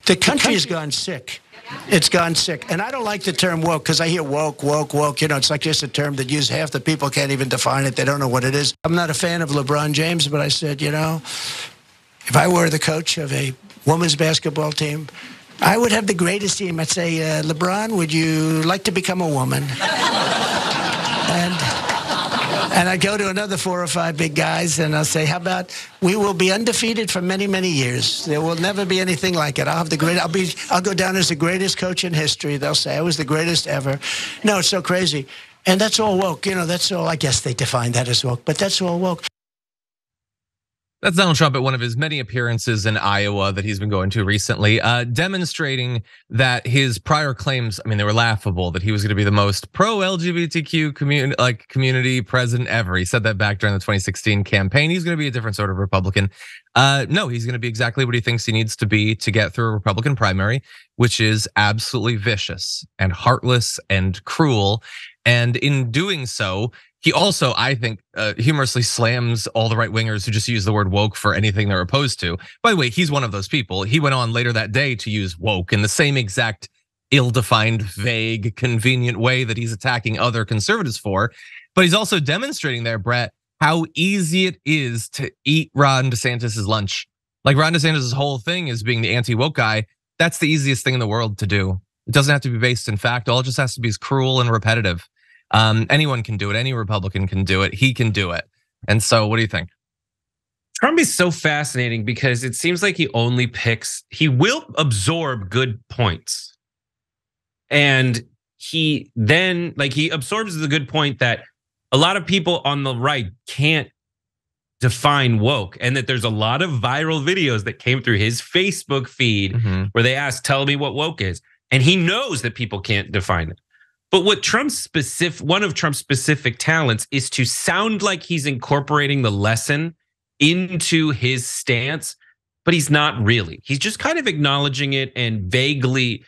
The country has gone sick. It's gone sick. And I don't like the term woke because I hear woke. You know, it's like just a term that used half the people can't even define it. They don't know what it is. I'm not a fan of LeBron James, but I said, you know, if I were the coach of a women's basketball team, I would have the greatest team. I'd say, LeBron, would you like to become a woman? And I'd go to another 4 or 5 big guys, and I'll say, how about we will be undefeated for many, many years. There will never be anything like it. I'll go down as the greatest coach in history. They'll say I was the greatest ever. No, it's so crazy. And that's all woke. You know, that's all, I guess they define that as woke, but that's all woke. That's Donald Trump at one of his many appearances in Iowa that he's been going to recently, demonstrating that his prior claims, I mean, they were laughable, that he was going to be the most pro-LGBTQ community president ever. He said that back during the 2016 campaign. He's going to be a different sort of Republican. No, he's going to be exactly what he thinks he needs to be to get through a Republican primary, which is absolutely vicious and heartless and cruel. And in doing so, he also, I think, humorously slams all the right wingers who just use the word woke for anything they're opposed to. By the way, he's one of those people. He went on later that day to use woke in the same exact ill-defined, vague, convenient way that he's attacking other conservatives for. But he's also demonstrating there, Brett, how easy it is to eat Ron DeSantis' lunch. Like Ron DeSantis' whole thing is being the anti-woke guy. That's the easiest thing in the world to do. It doesn't have to be based in fact. All it just has to be is cruel and repetitive. Anyone can do it. Any Republican can do it. He can do it. And so what do you think? Trump is so fascinating because it seems like he will absorb good points. And he absorbs the good point that a lot of people on the right can't define woke, and that there's a lot of viral videos that came through his Facebook feed where they asked, tell me what woke is. And he knows that people can't define it. But what one of Trump's specific talents is to sound like he's incorporating the lesson into his stance, but he's not really. He's just kind of acknowledging it and vaguely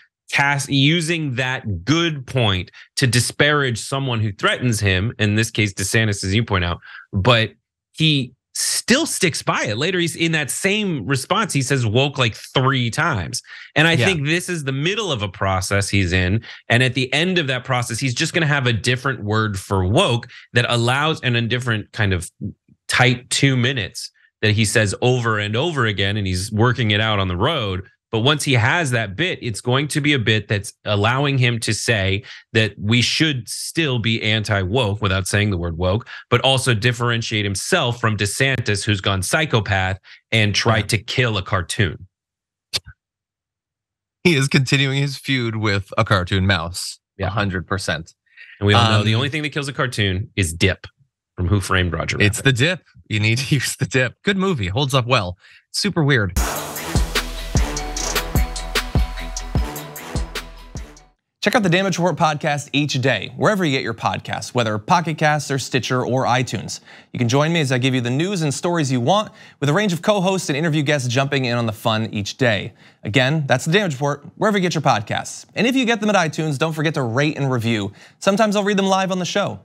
using that good point to disparage someone who threatens him, in this case DeSantis, as you point out, but he still sticks by it. Later, he's in that same response, he says woke like 3 times. And I think this is the middle of a process he's in. And at the end of that process, he's just gonna have a different word for woke that allows, and a different kind of tight 2 minutes that he says over and over again, and he's working it out on the road. But once he has that bit, it's going to be a bit that's allowing him to say that we should still be anti-woke without saying the word woke, but also differentiate himself from DeSantis, who's gone psychopath and tried to kill a cartoon. He is continuing his feud with a cartoon mouse, 100%. And we all know the only thing that kills a cartoon is dip from Who Framed Roger Rabbit. It's the dip. You need to use the dip. Good movie, holds up well. Super weird. Check out the Damage Report podcast each day, wherever you get your podcasts, whether Pocket Casts or Stitcher or iTunes. You can join me as I give you the news and stories you want, with a range of co-hosts and interview guests jumping in on the fun each day. Again, that's the Damage Report, wherever you get your podcasts. And if you get them at iTunes, don't forget to rate and review. Sometimes I'll read them live on the show.